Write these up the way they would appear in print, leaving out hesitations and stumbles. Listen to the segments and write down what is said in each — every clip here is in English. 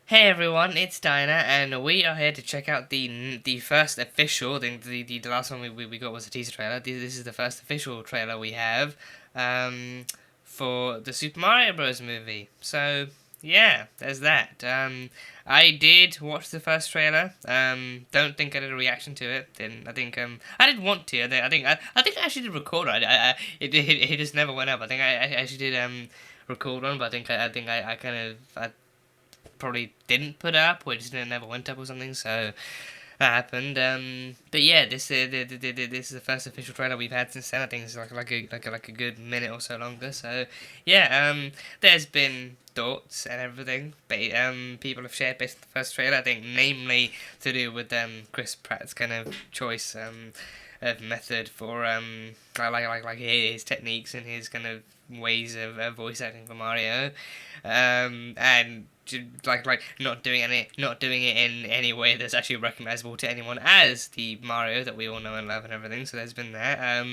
Hey everyone, it's Dinah, and we are here to check out the first official. The last one we got was a teaser trailer. This is the first official trailer we have, for the Super Mario Bros. Movie. So yeah, there's that. I did watch the first trailer. Don't think I did a reaction to it. Then I think I did want to. I think I actually did record it. It just never went up. I actually did record one, but I kind of I probably didn't put it up, or it just never went up or something. So that happened. But yeah, this is the first official trailer we've had since then. I think it's like a good minute or so longer. So yeah, there's been thoughts and everything, but people have shared based on the first trailer. I think namely to do with Chris Pratt's kind of choice of method for like his techniques and his kind of ways of voice acting for Mario, and like not doing it in any way that's actually recognizable to anyone as the Mario that we all know and love and everything. So there's been that.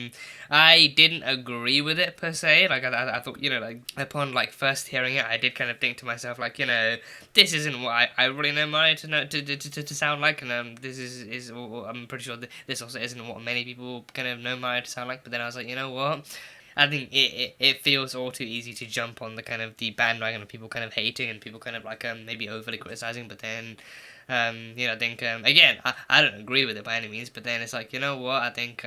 I didn't agree with it per se. Like I thought, like upon like first hearing it, I did kind of think to myself like, this isn't what I really know Mario to know to sound like, and this is I'm pretty sure this also isn't what many people kind of know Mario to sound like. But then I was like, you know what? I think it feels all too easy to jump on the kind of the bandwagon of people kind of hating and people kind of like maybe overly criticizing, but then I think again I don't agree with it by any means, but then it's like, you know what, I think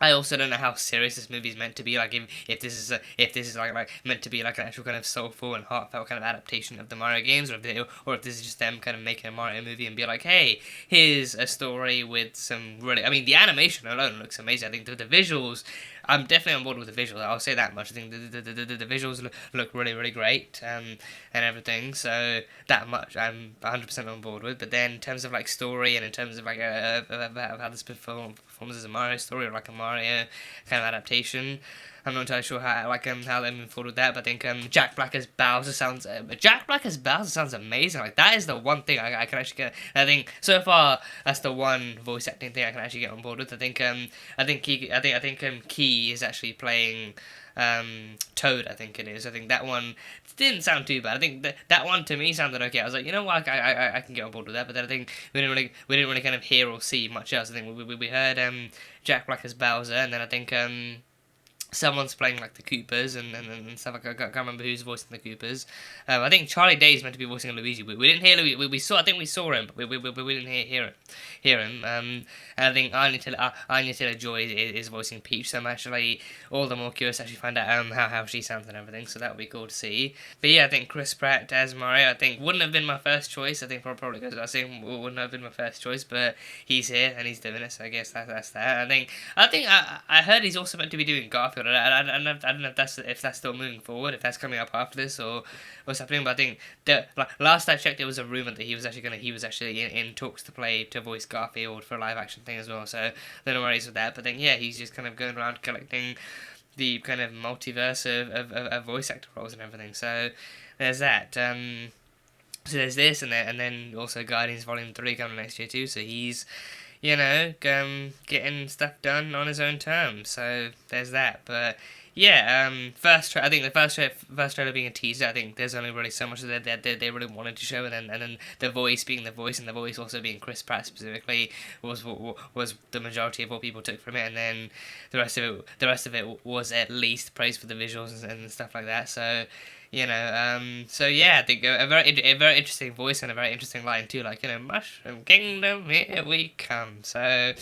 I also don't know how serious this movie is meant to be. Like, if this is like meant to be like an actual kind of soulful and heartfelt kind of adaptation of the Mario games, or if this is just them kind of making a Mario movie and be like, hey, here's a story with some really. I mean, the animation alone looks amazing. I think the visuals. I'm definitely on board with the visuals. I'll say that much. I think the visuals look really really great, and everything. So that much I'm 100% on board with. But then in terms of like story and in terms of like of how this performs as a Mario story or like a Mario kind of adaptation, I'm not entirely sure how they move forward with that. But I think Jack Black as Bowser sounds amazing. Like that is the one thing I can actually get. I think so far that's the one voice acting thing I can actually get on board with. Key is actually playing Toad. I think it is. I think that one didn't sound too bad. I think that one to me sounded okay. I was like, you know what, I can get on board with that. But then I think we didn't really kind of hear or see much else. I think we heard Jack Black as Bowser, and then I think someone's playing like the Coopers and stuff. I can't remember who's voicing the Coopers. I think Charlie Day is meant to be voicing Luigi. We didn't hear Luigi. We saw. I think we saw him, but we didn't hear him. And I think Anya Taylor Joy is voicing Peach. So I'm actually all the more curious to actually find out how she sounds and everything. So that would be cool to see. But yeah, I think Chris Pratt as Mario, I think wouldn't have been my first choice. I think probably because I was saying wouldn't have been my first choice, but he's here and he's doing it. So I guess that's that. I heard he's also meant to be doing Garfield. I don't know if that's still moving forward, if that's coming up after this or what's happening. But I think last I checked, it was a rumor that he was actually in talks to voice Garfield for a live action thing as well. So no worries with that. But then yeah, he's just kind of going around collecting the kind of multiverse of voice actor roles and everything. So there's that. So there's this, and then also Guardians Volume 3 coming next year too. So he's getting stuff done on his own terms. So there's that. But yeah, I think the first trailer being a teaser. I think there's only really so much that they really wanted to show, and then the voice being the voice, and the voice also being Chris Pratt specifically was the majority of what people took from it, and then the rest of it was at least praise for the visuals and stuff like that. So so yeah, I think a very interesting voice and a very interesting line too, like, Mushroom Kingdom, here we come. So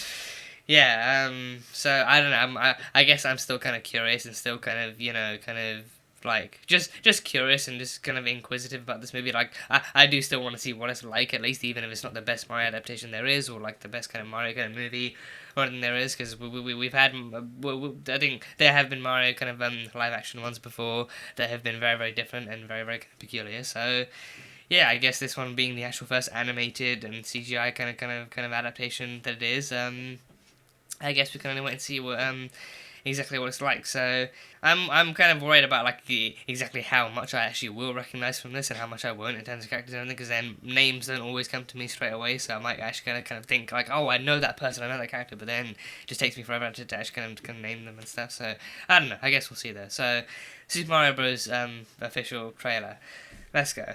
yeah, so I don't know, I guess I'm still kind of curious and still kind of, like, just curious and just kind of inquisitive about this movie. Like, I do still want to see what it's like, at least, even if it's not the best Mario adaptation there is, or like the best kind of Mario kind of movie or anything there is, because we've had, I think there have been Mario kind of live action ones before that have been very, very different and very, very kind of peculiar. So yeah, I guess this one being the actual first animated and CGI kind of adaptation that it is, I guess we can only wait and see exactly what it's like. So I'm kind of worried about like exactly how much I actually will recognize from this and how much I won't in terms of characters and everything, because then names don't always come to me straight away. So I might actually kind of think like, oh, I know that person, I know that character, but then it just takes me forever to actually kind of name them and stuff. So I don't know. I guess we'll see there. So Super Mario Bros. Official trailer. Let's go.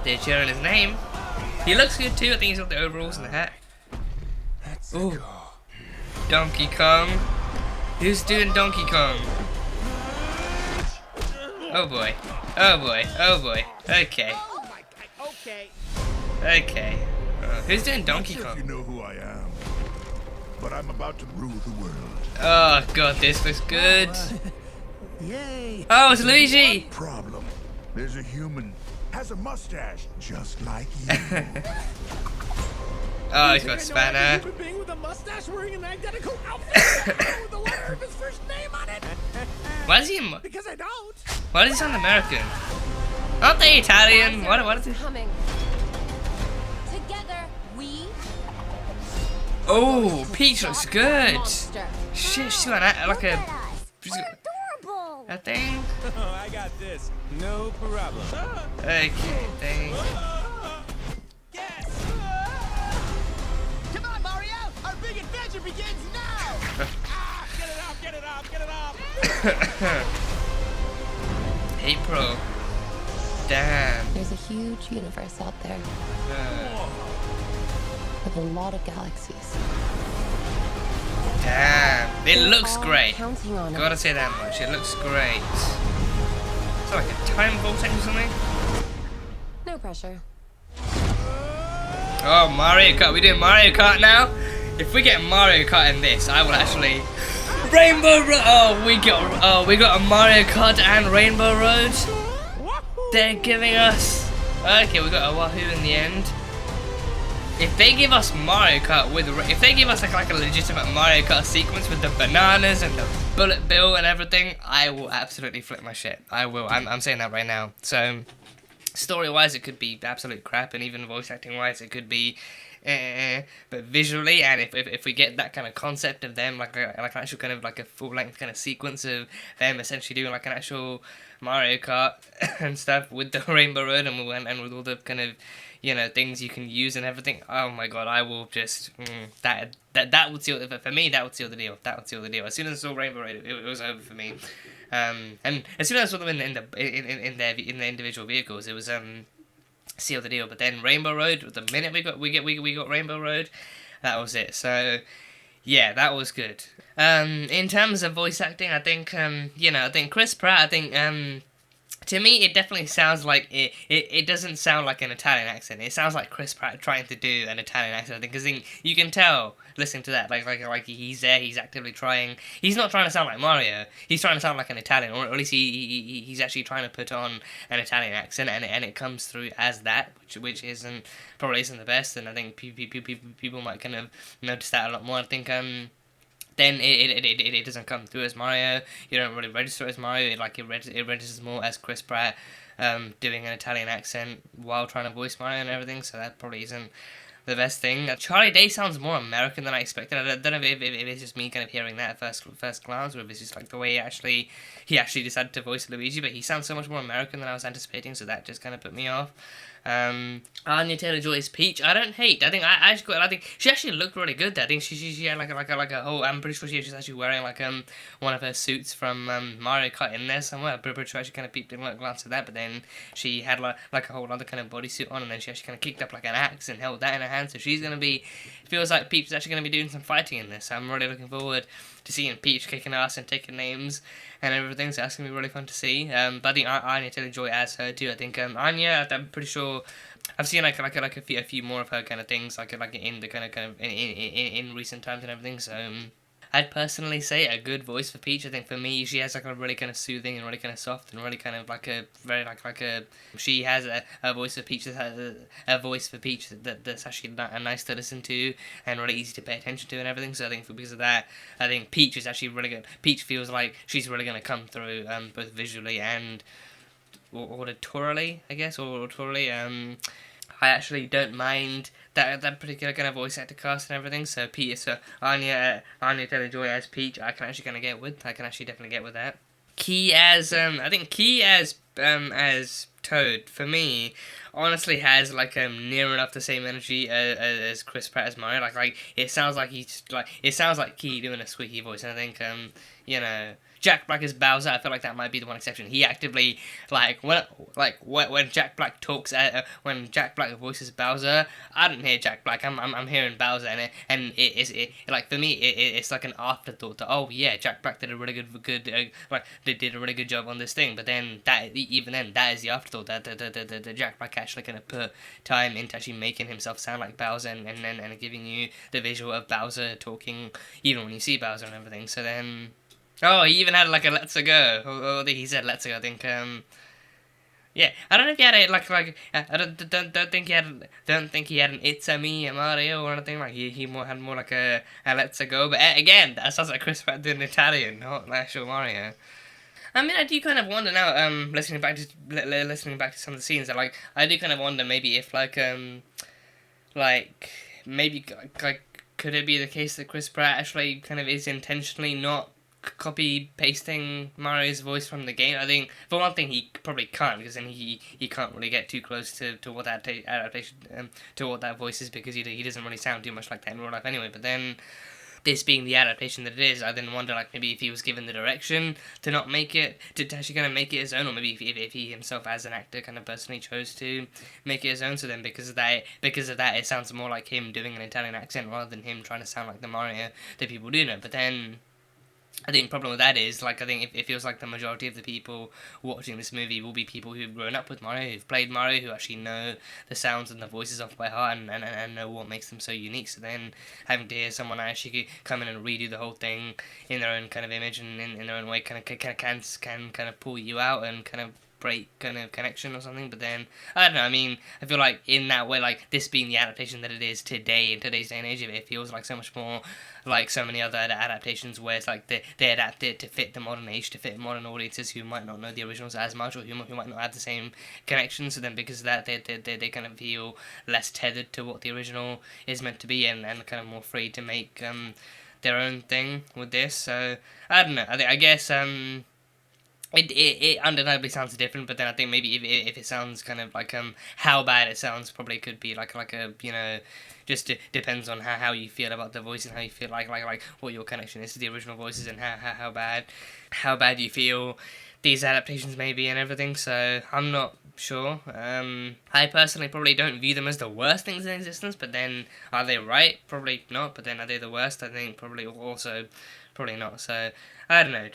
They're cheering his name. He looks good too. I think he's got the overalls and the hat. Ooh. Donkey Kong. Who's doing Donkey Kong? Oh boy. Oh boy. Oh boy. Okay. Okay. Who's doing Donkey Kong? You know who I am, but I'm about to rule the world. Oh god, this looks good. Yay! Oh, it's Luigi. Problem. There's a human has a mustache just like you. Oh, he's got a spanner. Human being with a mustache wearing an identical outfit with the letter of his first name on it. Why is he? Because I don't. Why does he sound American? Aren't they Italian? What is it? Coming. Together, we. Oh, Peach looks good. Monster. Shit, she's got like a. We're adorable. A thing. Oh, I got this. No problem. Okay, thing. Yes. Come on, Mario. Our big adventure begins now. Get it off. Get it off. Get it off. April. Damn. There's a huge universe out there with a lot of galaxies. Damn. It We're looks all great. Counting on Gotta us. say that much. It looks great. It's like a time vortex or something. No pressure. Oh, Mario Kart. We doing Mario Kart now? If we get Mario Kart in this, I will actually. Rainbow Road. Oh, we got a Mario Kart and Rainbow Road. They're giving us. Okay, we got a Wahoo in the end. If they give us Mario Kart with, if they give us like a legitimate Mario Kart sequence with the bananas and the bullet bill and everything, I will absolutely flip my shit. I will. I'm saying that right now. So, story-wise, it could be absolute crap, and even voice acting-wise, it could be. But visually, and if we get that kind of concept of them, like an actual kind of like a full-length kind of sequence of them essentially doing like an actual Mario Kart and stuff with the Rainbow Road and with all the kind of, you know, things you can use and everything. Oh my god, I will just that would seal for me. That would seal the deal. That would seal the deal. As soon as I saw Rainbow Road, it was over for me. And as soon as I saw them in their individual vehicles, it was seal the deal. But then Rainbow Road, the minute we got Rainbow Road, that was it. So yeah, that was good. In terms of voice acting, I think I think Chris Pratt, I think to me it definitely sounds like it doesn't sound like an Italian accent. It sounds like Chris Pratt trying to do an Italian accent, I think, because you can tell listening to that, like he's there, he's actively trying. He's not trying to sound like Mario. He's trying to sound like an Italian, or at least he's actually trying to put on an Italian accent, and it comes through as that, which probably isn't the best. And I think people might kind of notice that a lot more. I think then it doesn't come through as Mario. You don't really register as Mario. It registers more as Chris Pratt doing an Italian accent while trying to voice Mario and everything. So that probably isn't the best thing. Charlie Day sounds more American than I expected. I don't know if it's just me kind of hearing that at first glance, or if it's just like the way he actually decided to voice Luigi. But he sounds so much more American than I was anticipating, so that just kind of put me off. Anya Taylor-Joy's Peach, I don't hate. I think I think she actually looked really good there. I think she had like a whole. I'm pretty sure she's actually wearing like one of her suits from Mario Kart in there somewhere. I'm pretty sure she kind of peeped in a glance at that, but then she had like a whole other kind of bodysuit on, and then she actually kind of kicked up like an axe and held that in her hand. So she's gonna be. Feels like Peach is actually gonna be doing some fighting in this. So I'm really looking forward to seeing Peach kicking ass and taking names and everything, so that's gonna be really fun to see. But I think Anya Taylor-Joy as her too. I think Anya, I'm pretty sure I've seen like a few more of her kind of things, like in the kind of in recent times and everything. So I'd personally say a good voice for Peach. I think for me, she has like a really kind of soothing and really kind of soft and really kind of like a very like a. She has a voice for Peach that's actually nice to listen to and really easy to pay attention to and everything. So I think because of that, I think Peach is actually really good. Peach feels like she's really going to come through both visually and auditorily, I guess, or auditorily. I actually don't mind that particular kind of voice actor cast and everything. So Anya Taylor-Joy as Peach, I can actually kind of get with. I can actually definitely get with that. Key as Toad, for me, honestly has like near enough the same energy as Chris Pratt as Mario. Like it sounds like it sounds like Key doing a squeaky voice, and I think you know, Jack Black as Bowser, I feel like that might be the one exception. He actively when Jack Black talks when Jack Black voices Bowser, I don't hear Jack Black. I'm hearing Bowser, and it like for me it's like an afterthought that, oh yeah, Jack Black did a really good they did a really good job on this thing. But then that is the afterthought that the Jack Black actually kind of put time into actually making himself sound like Bowser and giving you the visual of Bowser talking even when you see Bowser and everything. So then. Oh, he even had like a "Let's go." Or he said "Let's go." I think. Yeah, I don't know if he had a I don't think he had an "It's a me, Mario" or anything. Like he had more like a "Let's go." But again, that sounds like Chris Pratt doing Italian, not actual Mario. I mean, I do kind of wonder now. Listening back to some of the scenes, that like I do kind of wonder maybe if maybe could it be the case that Chris Pratt actually kind of is intentionally not copy pasting Mario's voice from the game? I think for one thing he probably can't, because then he can't really get too close to what that adaptation to what that voice is, because he doesn't really sound too much like that in real life anyway. But then this being the adaptation that it is, I then wonder like maybe if he was given the direction to not make it, to actually kind of make it his own, or maybe if he himself as an actor kind of personally chose to make it his own. So then because of that it sounds more like him doing an Italian accent rather than him trying to sound like the Mario that people do know. But then I think the problem with that is, like, I think it feels like the majority of the people watching this movie will be people who've grown up with Mario, who've played Mario, who actually know the sounds and the voices off by heart and know what makes them so unique. So then having to hear someone actually come in and redo the whole thing in their own kind of image and in their own way can kind of pull you out and kind of break kind of connection or something. But then I don't know, I mean, I feel like in that way, like this being the adaptation that it is today in today's day and age, it feels like so much more like so many other adaptations where it's like they adapt it to fit the modern age, to fit modern audiences who might not know the originals as much, or who might not have the same connection. So then because of that they kind of feel less tethered to what the original is meant to be, and kind of more free to make their own thing with this. So I don't know, I guess It undeniably sounds different, but then I think maybe if it sounds kind of like how bad it sounds probably could be like a, you know, just depends on how you feel about the voice and how you feel like what your connection is to the original voices and how bad you feel these adaptations may be and everything. So I'm not sure. I personally probably don't view them as the worst things in existence, but then are they right? Probably not. But then are they the worst? I think probably also probably not. So I don't know.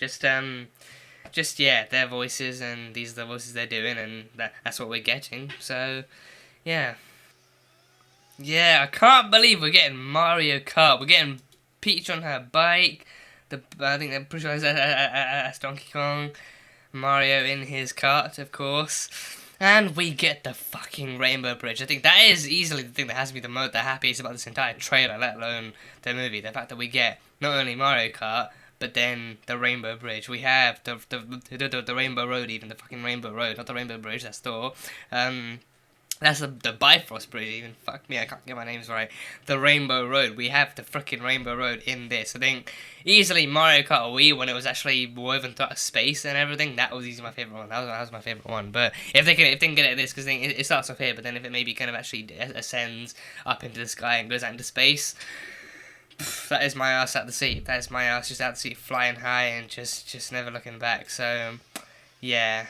Just yeah, their voices, and these are the voices they're doing, and that's what we're getting. So, yeah. Yeah, I can't believe we're getting Mario Kart. We're getting Peach on her bike. I think they're pretty sure that's Donkey Kong. Mario in his cart, of course. And we get the fucking Rainbow Bridge. I think that is easily the thing that has me the happiest about this entire trailer, let alone the movie. The fact that we get not only Mario Kart, but then the Rainbow Bridge. We have the Rainbow Road, even the fucking Rainbow Road, not the Rainbow Bridge. That's Thor. That's the Bifrost Bridge. Even fuck me, I can't get my names right. The Rainbow Road. We have the freaking Rainbow Road in this. I think easily Mario Kart Wii, when it was actually woven throughout space and everything, that was easily my favorite one. That was my favorite one. But if they can get it this, because it starts off here, but then if it maybe kind of actually ascends up into the sky and goes out into space. That is my ass at the seat. That is my ass just at the seat, flying high and just never looking back. So, yeah,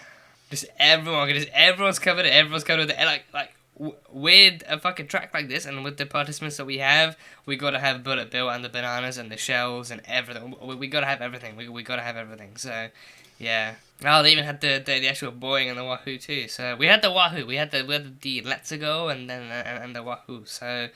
everyone's covered it. Everyone's covered it. With a fucking track like this, and with the participants that we have, we gotta have Bullet Bill and the bananas and the shells and everything. We gotta have everything. We gotta have everything. So, yeah. Oh, they even had the actual Boeing and the Wahoo too. So we had the Wahoo. We had the Let's Go and then and the Wahoo. So.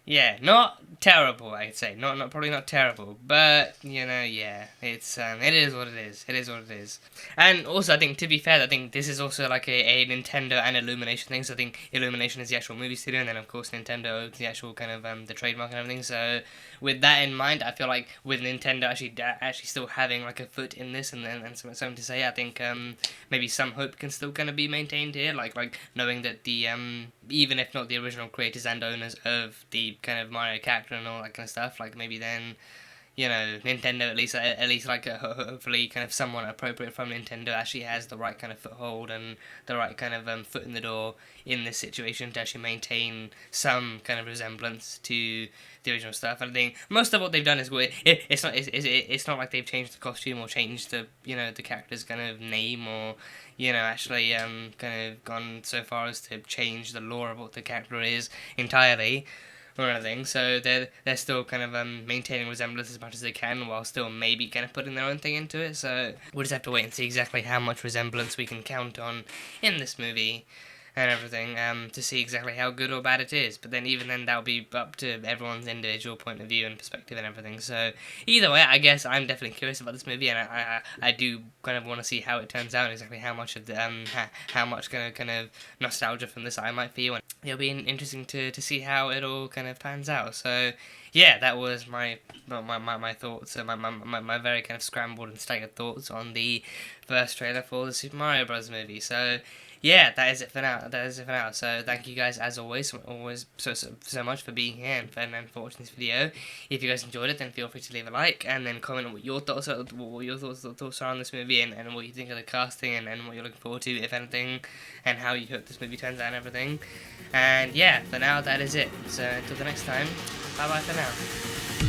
Yeah, not terrible, I'd say. Probably not terrible, but you know, yeah, it is what it is. It is what it is. And also, I think to be fair, I think this is also like a Nintendo and Illumination thing. So I think Illumination is the actual movie studio, and then of course Nintendo owns the actual kind of the trademark and everything. So with that in mind, I feel like with Nintendo actually still having like a foot in this and something to say, I think maybe some hope can still kind of be maintained here, like knowing that the even if not the original creators and owners of the kind of Mario character and all that kind of stuff, like maybe then, Nintendo at least like hopefully kind of somewhat appropriate from Nintendo actually has the right kind of foothold and the right kind of foot in the door in this situation to actually maintain some kind of resemblance to the original stuff. And I think most of what they've done is it's not like they've changed the costume or changed the the character's kind of name or actually kind of gone so far as to change the lore of what the character is entirely or anything. So they're still kind of maintaining resemblance as much as they can while still maybe kind of putting their own thing into it. So we'll just have to wait and see exactly how much resemblance we can count on in this movie and everything, to see exactly how good or bad it is. But then even then, that'll be up to everyone's individual point of view and perspective and everything. So either way, I guess I'm definitely curious about this movie, and I do kind of want to see how it turns out, exactly how much of the how much kind of nostalgia from this I might feel, and it'll be interesting to see how it all kind of pans out. So yeah, that was my thoughts, my very kind of scrambled and staggered thoughts on the first trailer for the Super Mario Bros. Movie. So yeah, that is it for now. So thank you guys as always so much for being here and for watching this video. If you guys enjoyed it, then feel free to leave a like and then comment on what your thoughts are on this movie and what you think of the casting and what you're looking forward to, if anything, and how you hope this movie turns out and everything. And yeah, for now that is it. So until the next time, bye bye for now.